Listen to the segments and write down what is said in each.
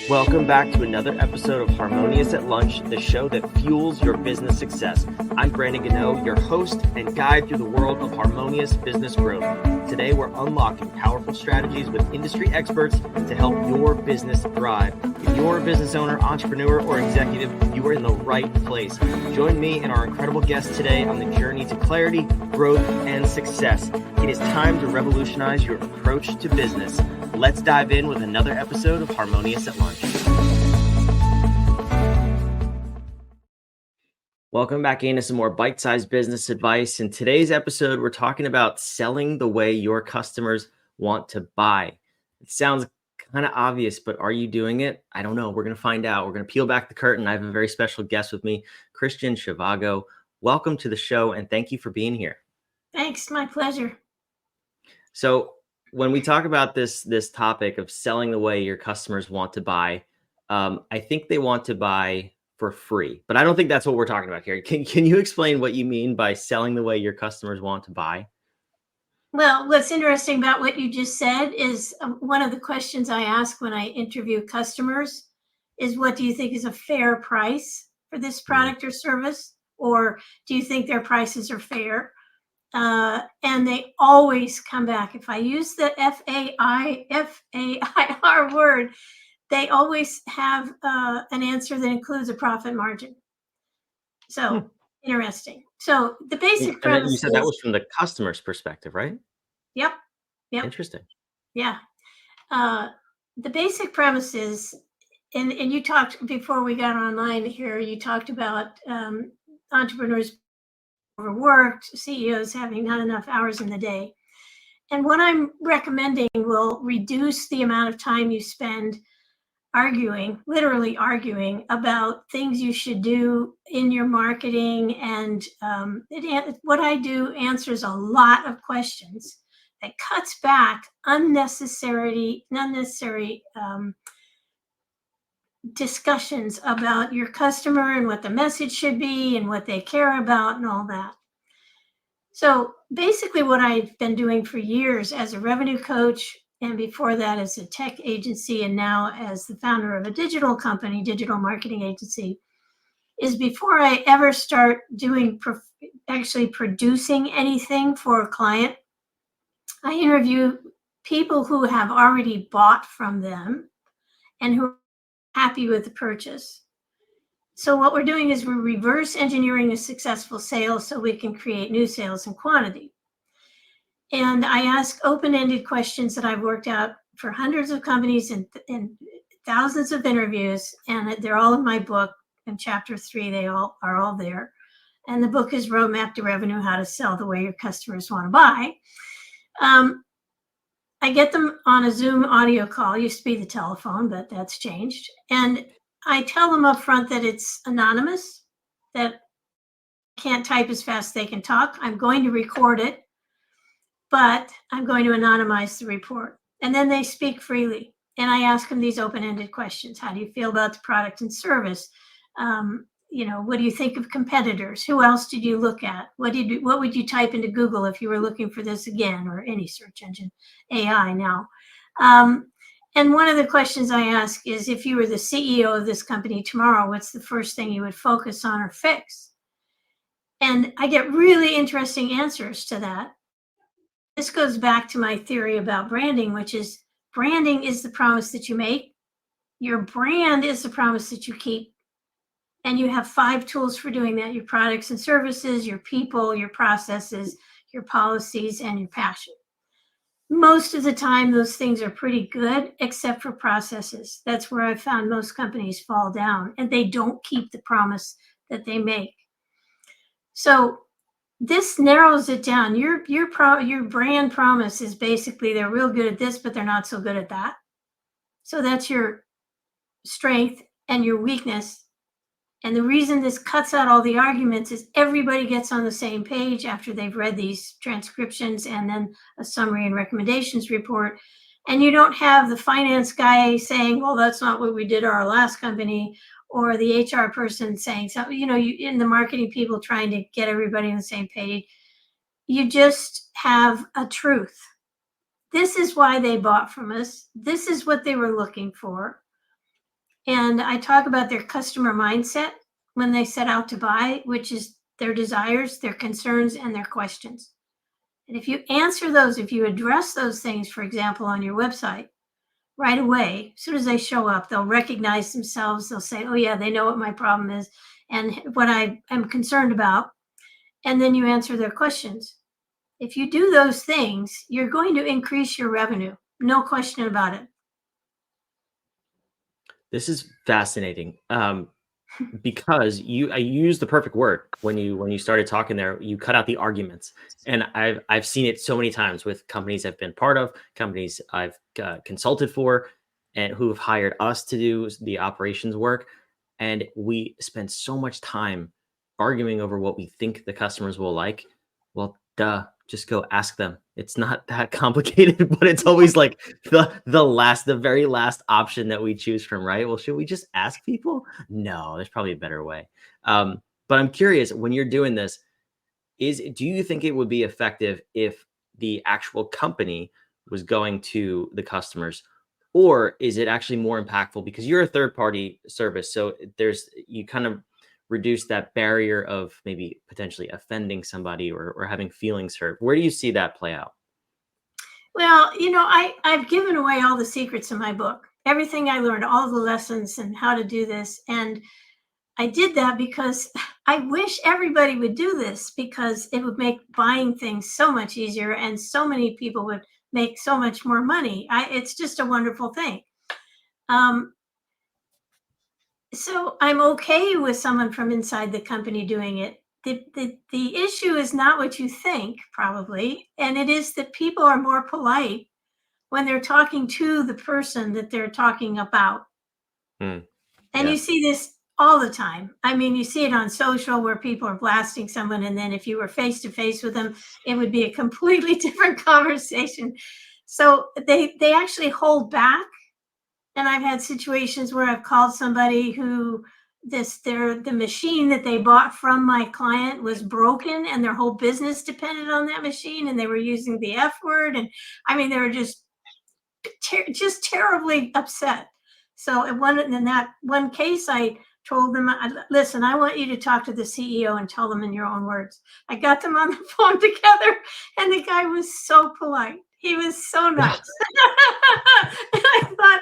Welcome back to another episode of Harmonious at Lunch, the show that fuels your business success. I'm Brandon Gano, your host and guide through the world of harmonious business growth. Today, we're unlocking powerful strategies with industry experts to help your business thrive. If you're a business owner, entrepreneur, or executive, you are in the right place. Join me and our incredible guests today on the journey to clarity, growth, and success. It is time to revolutionize your approach to business. Let's dive in with another episode of Harmonious at Lunch. Welcome back into some more bite-sized business advice. In today's episode, we're talking about selling the way your customers want to buy. It sounds kind of obvious, but are you doing it? I don't know. We're going to find out. We're going to peel back the curtain. I have a very special guest with me, Kristin Zhivago. Welcome to the show, and thank you for being here. Thanks. My pleasure. So when we talk about this topic of selling the way your customers want to buy, I think they want to buy for free, but I don't think that's what we're talking about here. Can you explain what you mean by selling the way your customers want to buy? Well, what's interesting about what you just said is one of the questions I ask when I interview customers is, what do you think is a fair price for this product or service? Or do you think their prices are fair? And they always come back. If I use the F-A-I-R word, they always have an answer that includes a profit margin. So interesting. So the basic premise. You said that was from the customer's perspective, right? Yep. Interesting. Yeah. The basic premise is, and you talked before we got online here, you talked about entrepreneurs overworked, CEOs having not enough hours in the day. And what I'm recommending will reduce the amount of time you spend literally arguing about things you should do in your marketing. And what I do answers a lot of questions that cuts back unnecessary discussions about your customer and what the message should be and what they care about and all that. So basically what I've been doing for years as a revenue coach, and before that as a tech agency, and now as the founder of a digital company, digital marketing agency, is before I ever start actually producing anything for a client, I interview people who have already bought from them and who are happy with the purchase. So what we're doing is we're reverse engineering a successful sale so we can create new sales and quantity. And I ask open-ended questions that I've worked out for hundreds of companies and thousands of interviews, and they're all in my book. In chapter 3, they all are there. And the book is Roadmap to Revenue: How to Sell the Way Your Customers Want to Buy. I get them on a Zoom audio call. It used to be the telephone, but that's changed. And I tell them up front that it's anonymous, that can't type as fast as they can talk. I'm going to record it, but I'm going to anonymize the report. And then they speak freely. And I ask them these open-ended questions. How do you feel about the product and service? What do you think of competitors? Who else did you look at? What would you type into Google if you were looking for this again, or any search engine, AI now? And one of the questions I ask is, if you were the CEO of this company tomorrow, what's the first thing you would focus on or fix? And I get really interesting answers to that. This goes back to my theory about branding, which is branding is the promise that you make. Your brand is the promise that you keep. And you have 5 tools for doing that: your products and services, your people, your processes, your policies, and your passion. Most of the time, those things are pretty good, except for processes. That's where I've found most companies fall down, and they don't keep the promise that they make. So this narrows it down. Your brand promise is basically, they're real good at this, but they're not so good at that. So that's your strength and your weakness. And the reason this cuts out all the arguments is everybody gets on the same page after they've read these transcriptions and then a summary and recommendations report. And you don't have the finance guy saying, well, that's not what we did at our last company, or the HR person saying something, in the marketing people trying to get everybody on the same page. You just have a truth. This is why they bought from us. This is what they were looking for. And I talk about their customer mindset when they set out to buy, which is their desires, their concerns, and their questions. And if you answer those, if you address those things, for example, on your website, right away, as soon as they show up, they'll recognize themselves. They'll say, oh, yeah, they know what my problem is and what I am concerned about. And then you answer their questions. If you do those things, you're going to increase your revenue. No question about it. This is fascinating. Because I used the perfect word when you started talking there. You cut out the arguments, and I've seen it so many times with companies I've been part of, companies I've consulted for, and who have hired us to do the operations work, and we spend so much time arguing over what we think the customers will like. Well, duh, just go ask them. It's not that complicated, but it's always like the very last option that we choose from, right? Well, should we just ask people? No, there's probably a better way. But I'm curious, when you're doing this, do you think it would be effective if the actual company was going to the customers, or is it actually more impactful because you're a third party service? So you kind of reduce that barrier of maybe potentially offending somebody or having feelings hurt. Where do you see that play out? Well, I've given away all the secrets in my book, everything I learned, all the lessons and how to do this. And I did that because I wish everybody would do this, because it would make buying things so much easier and so many people would make so much more money. It's just a wonderful thing. So I'm okay with someone from inside the company doing it. The issue is not what you think, probably, and it is that people are more polite when they're talking to the person that they're talking about. And Yeah. you see this all the time. I mean, you see it on social where people are blasting someone, and then if you were face to face with them, it would be a completely different conversation. So they actually hold back. And I've had situations where I've called somebody who the machine that they bought from my client was broken and their whole business depended on that machine, and they were using the F word. And I mean, they were just terribly upset. So in that one case, I told them, listen, I want you to talk to the CEO and tell them in your own words. I got them on the phone together, and the guy was so polite. He was so nice. And I thought,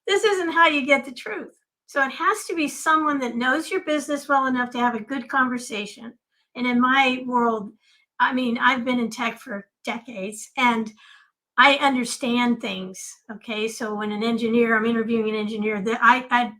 this isn't how you get the truth. So it has to be someone that knows your business well enough to have a good conversation. And in my world, I mean, I've been in tech for decades, and I understand things. Okay. So when I'm interviewing an engineer, that I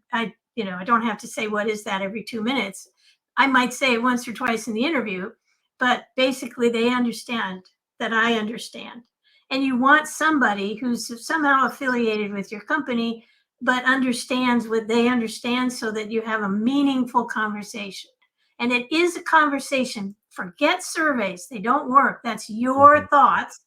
don't have to say, what is that, every 2 minutes. I might say it once or twice in the interview, but basically they understand that I understand. And you want somebody who's somehow affiliated with your company, but understands what they understand, so that you have a meaningful conversation. And it is a conversation. Forget surveys. They don't work. That's your thoughts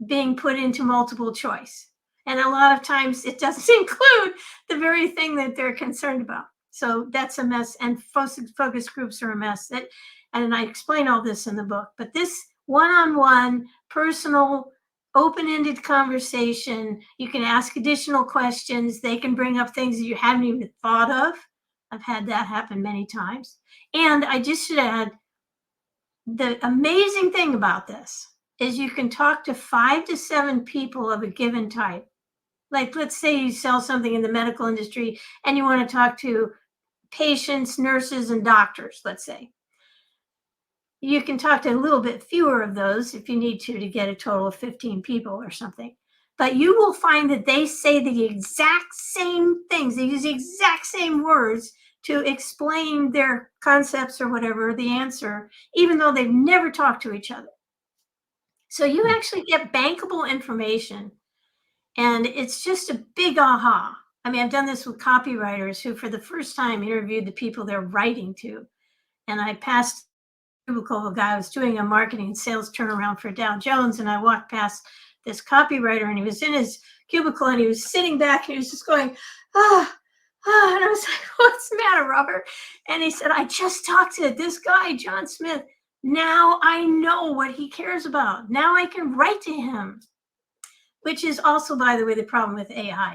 being put into multiple choice. And a lot of times it doesn't include the very thing that they're concerned about. So that's a mess. And focus groups are a mess. And I explain all this in the book. But this one-on-one, personal, open-ended conversation, you can ask additional questions. They can bring up things that you haven't even thought of. I've had that happen many times. And I just should add, the amazing thing about this is you can talk to 5 to 7 people of a given type. Like, let's say you sell something in the medical industry and you want to talk to patients, nurses, and doctors, let's say. You can talk to a little bit fewer of those if you need to get a total of 15 people or something. But you will find that they say the exact same things. They use the exact same words to explain their concepts or whatever, the answer, even though they've never talked to each other. So you actually get bankable information, and it's just a big aha. I mean, I've done this with copywriters who for the first time interviewed the people they're writing to. And I passed a cubicle of a guy who was doing a marketing and sales turnaround for Dow Jones, and I walked past this copywriter, and he was in his cubicle, and he was sitting back, and he was just going, and I was like, what's the matter, Robert? And he said, I just talked to this guy, John Smith. Now I know what he cares about. Now I can write to him, which is also, by the way, the problem with AI.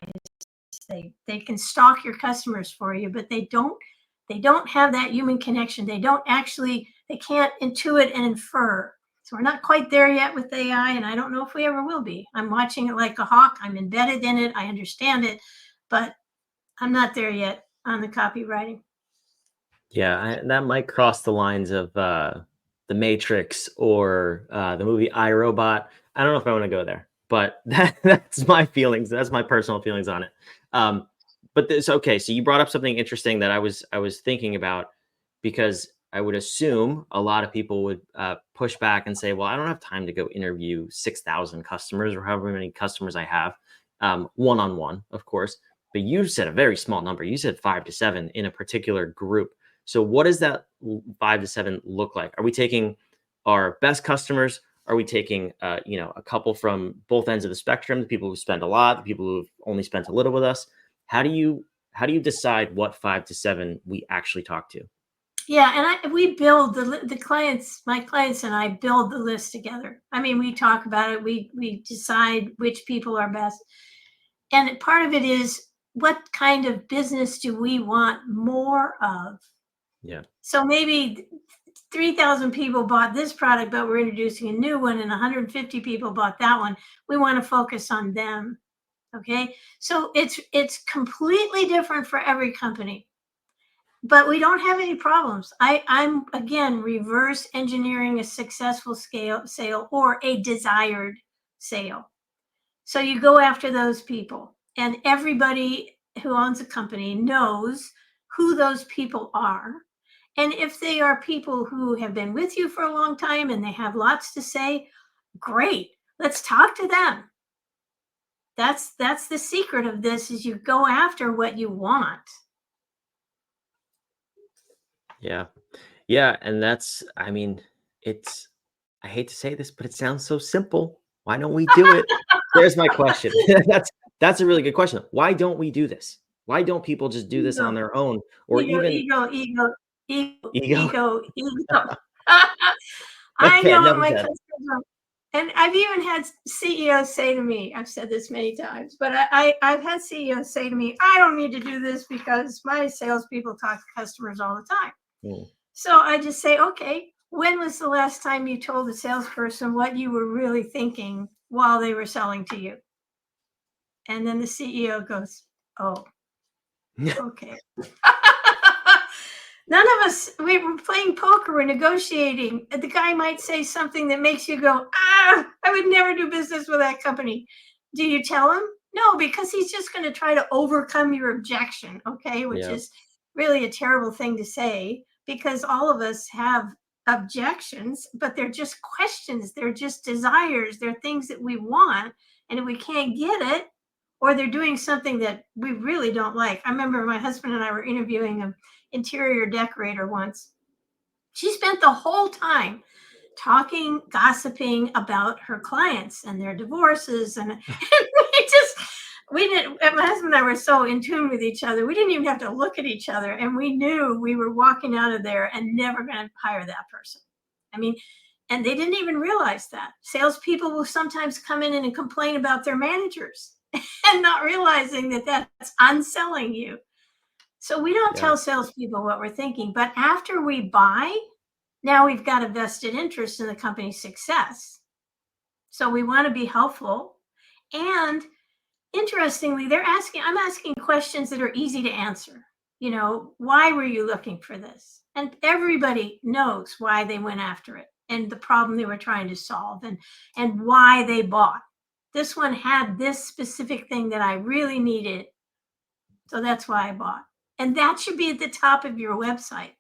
They can stalk your customers for you, but they don't have that human connection. They can't intuit and infer. So we're not quite there yet with AI, and I don't know if we ever will be. I'm watching it like a hawk. I'm embedded in it. I understand it, but I'm not there yet on the copywriting. Yeah, that might cross the lines of The Matrix or the movie I, Robot. I don't know if I want to go there, but that's my feelings. That's my personal feelings on it. But okay. So you brought up something interesting that I was thinking about, because I would assume a lot of people would push back and say, well, I don't have time to go interview 6,000 customers or however many customers I have, one-on-one, of course. But you said a very small number. You said 5 to 7 in a particular group. So what does that 5 to 7 look like? Are we taking our best customers? Are we taking, a couple from both ends of the spectrum, the people who spend a lot, the people who've only spent a little with us? How do you decide what 5 to 7 we actually talk to? Yeah, and we build the clients. My clients and I build the list together. I mean, we talk about it. We decide which people are best, and part of it is what kind of business do we want more of? Yeah. So maybe 3,000 people bought this product, but we're introducing a new one, and 150 people bought that one. We want to focus on them. Okay, so it's completely different for every company. But we don't have any problems. I'm again reverse engineering a successful sale or a desired sale. So you go after those people, and everybody who owns a company knows who those people are. And if they are people who have been with you for a long time and they have lots to say, great. Let's talk to them. That's the secret of this, is you go after what you want. Yeah. Yeah. And I hate to say this, but it sounds so simple. Why don't we do it? There's my question. That's a really good question. Why don't we do this? Why don't people just do this on their own? Or even Ego. ego? I Okay, know enough what of my that. customers are. And I've even had CEOs say to me, I've said this many times, but I've had CEOs say to me, I don't need to do this because my salespeople talk to customers all the time. So I just say, okay, when was the last time you told a salesperson what you were really thinking while they were selling to you? And then the CEO goes, oh, okay. None of us, we were playing poker, we're negotiating. The guy might say something that makes you go, I would never do business with that company. Do you tell him? No, because he's just going to try to overcome your objection, okay? Which is really a terrible thing to say, because all of us have objections, but they're just questions. They're just desires. They're things that we want. And if we can't get it, or they're doing something that we really don't like. I remember my husband and I were interviewing an interior decorator once. She spent the whole time talking, gossiping about her clients and their divorces. And we didn't, my husband and I were so in tune with each other. We didn't even have to look at each other. And we knew we were walking out of there and never going to hire that person. I mean, and they didn't even realize that. Salespeople will sometimes come in and complain about their managers and not realizing that that's unselling you. So we don't tell salespeople what we're thinking, but after we buy, now we've got a vested interest in the company's success. So we want to be helpful. And interestingly, I'm asking questions that are easy to answer. Why were you looking for this? And everybody knows why they went after it and the problem they were trying to solve and why they bought. This one had this specific thing that I really needed. So that's why I bought. And that should be at the top of your website,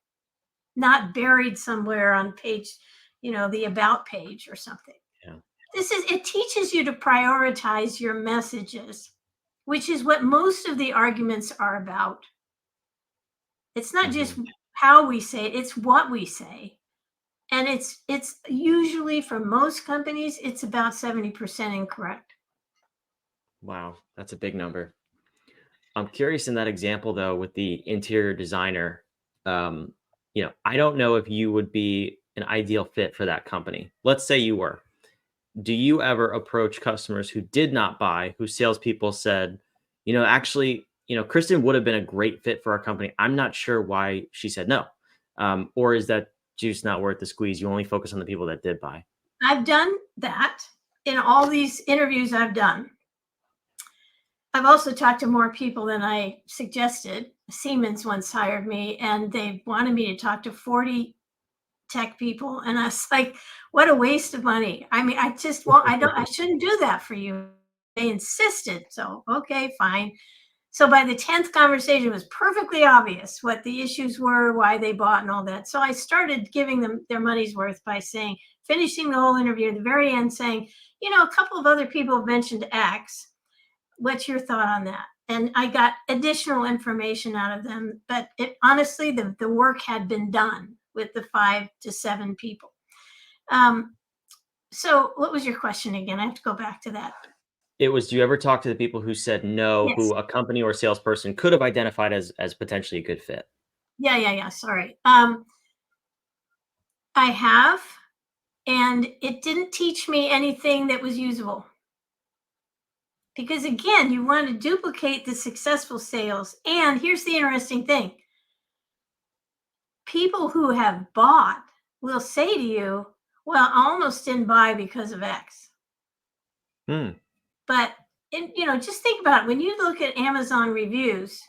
not buried somewhere on page, the about page or something. Yeah. It teaches you to prioritize your messages, which is what most of the arguments are about. It's not just how we say it, it's what we say. And it's usually, for most companies, it's about 70% incorrect. Wow, that's a big number. I'm curious in that example, though, with the interior designer. I don't know if you would be an ideal fit for that company. Let's say you were. Do you ever approach customers who did not buy, whose salespeople said, actually, Kristin would have been a great fit for our company. I'm not sure why she said no. Or is that juice not worth the squeeze? You only focus on the people that did buy. I've done that in all these interviews I've done. I've also talked to more people than I suggested. Siemens once hired me and they wanted me to talk to 40 tech people. And I was like, what a waste of money. I mean, I shouldn't do that for you. They insisted. So, okay, fine. So by the 10th conversation, it was perfectly obvious what the issues were, why they bought and all that. So I started giving them their money's worth by finishing the whole interview at the very end saying, a couple of other people have mentioned X. What's your thought on that? And I got additional information out of them, but honestly, the work had been done with the 5 to 7 people. So what was your question again? I have to go back to that. It was, do you ever talk to the people who said no, Yes. who a company or salesperson could have identified as potentially a good fit? Yeah. Sorry. I have, and it didn't teach me anything that was usable. Because again, you want to duplicate the successful sales. And here's the interesting thing. People who have bought will say to you, well, I almost didn't buy because of X. But, just think about it. When you look at Amazon reviews,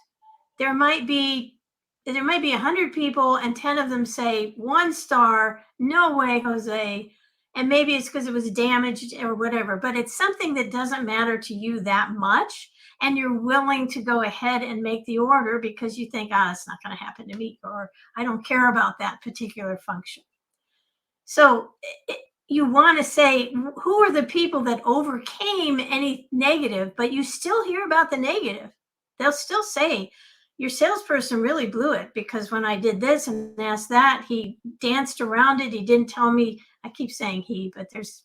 there might be 100 people and 10 of them say 1 star, no way, Jose. And maybe it's because it was damaged or whatever, but it's something that doesn't matter to you that much. And you're willing to go ahead and make the order because you think, it's not going to happen to me, or I don't care about that particular function. So you want to say, who are the people that overcame any negative, but you still hear about the negative? They'll still say, your salesperson really blew it because when I did this and asked that, he danced around it. He didn't tell me. I keep saying he, but there's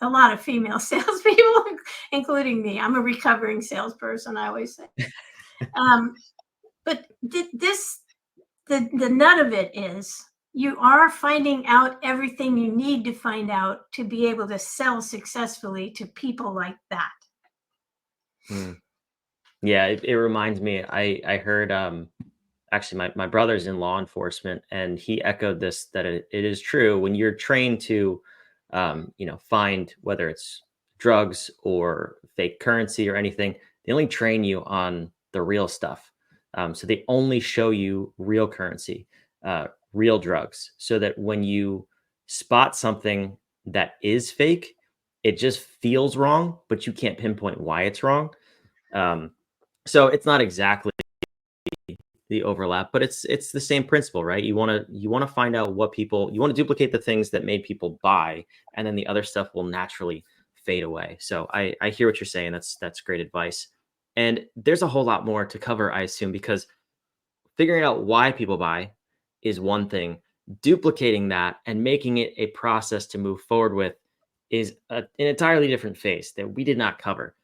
a lot of female salespeople, including me. I'm a recovering salesperson, I always say. But the nut of it is you are finding out everything you need to find out to be able to sell successfully to people like that. Yeah, it reminds me, I heard, actually my brother's in law enforcement and he echoed this, that it is true when you're trained to, find whether it's drugs or fake currency or anything, they only train you on the real stuff. So they only show you real currency, real drugs, so that when you spot something that is fake, it just feels wrong, but you can't pinpoint why it's wrong. So it's not exactly the overlap, but it's the same principle, right? You want to find out what people, you want to duplicate the things that made people buy, and then the other stuff will naturally fade away. So I hear what you're saying. That's great advice. And there's a whole lot more to cover, I assume, because figuring out why people buy is one thing. Duplicating that and making it a process to move forward with is an entirely different phase that we did not cover.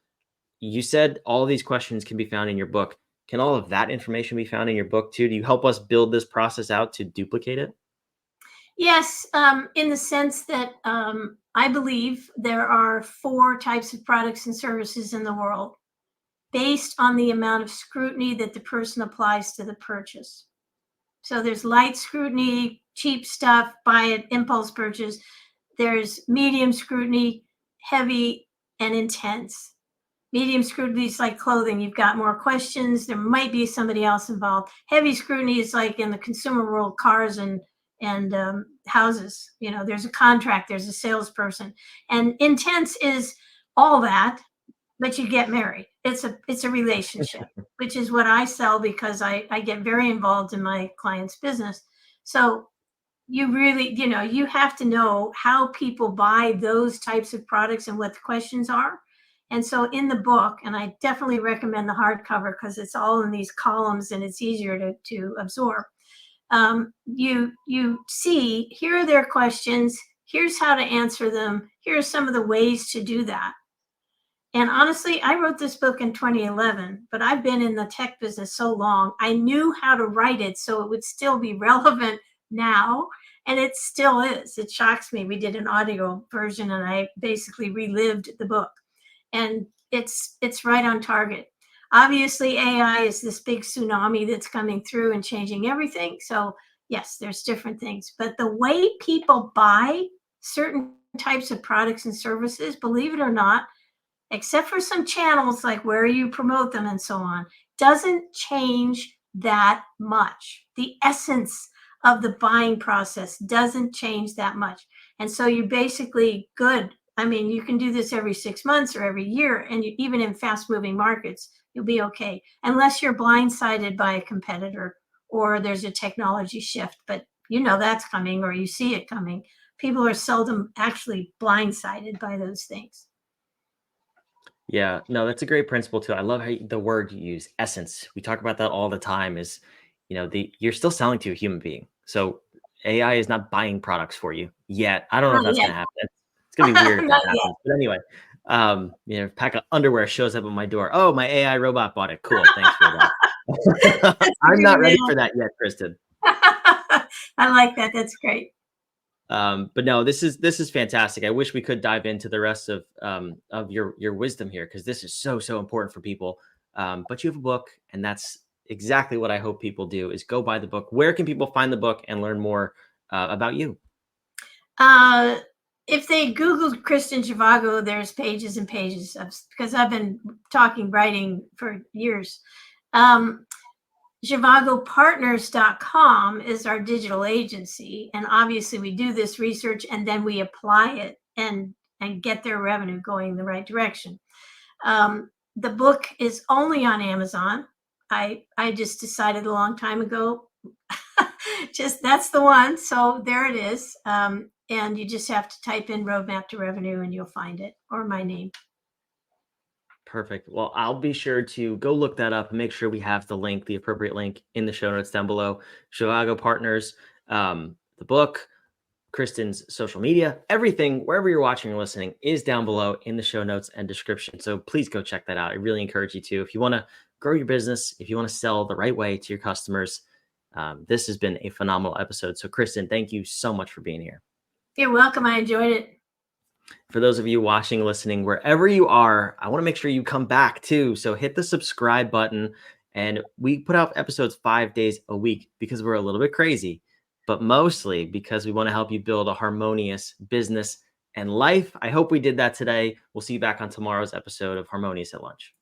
You said all of these questions can be found in your book. Can all of that information be found in your book too? Do you help us build this process out to duplicate it? Yes, in the sense that I believe there are 4 types of products and services in the world based on the amount of scrutiny that the person applies to the purchase. So there's light scrutiny, cheap stuff, buy it, impulse purchase. There's medium scrutiny, heavy, and intense. Medium scrutiny is like clothing. You've got more questions. There might be somebody else involved. Heavy scrutiny is like in the consumer world, cars and houses. There's a contract, there's a salesperson. And intense is all that, but you get married. It's a relationship, which is what I sell because I get very involved in my client's business. So you really, you have to know how people buy those types of products and what the questions are. And so in the book, and I definitely recommend the hardcover because it's all in these columns and it's easier to absorb. You see, here are their questions. Here's how to answer them. Here are some of the ways to do that. And honestly, I wrote this book in 2011, but I've been in the tech business so long, I knew how to write it so it would still be relevant now. And it still is. It shocks me. We did an audio version and I basically relived the book. And it's right on target. Obviously, AI is this big tsunami that's coming through and changing everything. So yes, there's different things, but the way people buy certain types of products and services, believe it or not, except for some channels like where you promote them and so on, doesn't change that much. The essence of the buying process doesn't change that much. And so you're basically good. I mean, you can do this every 6 months or every year, and even in fast moving markets, you'll be okay, unless you're blindsided by a competitor or there's a technology shift. But that's coming, or you see it coming. People are seldom actually blindsided by those things. Yeah, no, that's a great principle too. I love the word you use, essence. We talk about that all the time. Is you're still selling to a human being, so AI is not buying products for you yet. I don't know if Not that's yet. gonna happen. It's gonna be weird if that Not yet. happens. But anyway, pack of underwear shows up at my door. Oh, my AI robot bought it. Cool, thanks for that. I'm not ready for that yet, Kristin. I like that. That's great. But no, this is fantastic. I wish we could dive into the rest of your wisdom here, because this is so important for people. But you have a book, and that's exactly what I hope people do: is go buy the book. Where can people find the book and learn more about you? If they Googled Kristin Zhivago, there's pages and pages because I've been writing for years. ZhivagoPartners.com is our digital agency. And obviously we do this research and then we apply it and get their revenue going the right direction. The book is only on Amazon. I just decided a long time ago, just that's the one. So there it is. And you just have to type in Roadmap to Revenue and you'll find it, or my name. Perfect. Well, I'll be sure to go look that up and make sure we have the appropriate link in the show notes down below. Zhivago Partners, the book, Kristin's social media, everything, wherever you're watching or listening, is down below in the show notes and description. So please go check that out. I really encourage you to. If you want to grow your business, if you want to sell the right way to your customers, this has been a phenomenal episode. So Kristin, thank you so much for being here. You're welcome. I enjoyed it. For those of you watching, listening, wherever you are, I want to make sure you come back too. So hit the subscribe button. And we put out episodes 5 days a week because we're a little bit crazy, but mostly because we want to help you build a harmonious business and life. I hope we did that today. We'll see you back on tomorrow's episode of Harmonious at Lunch.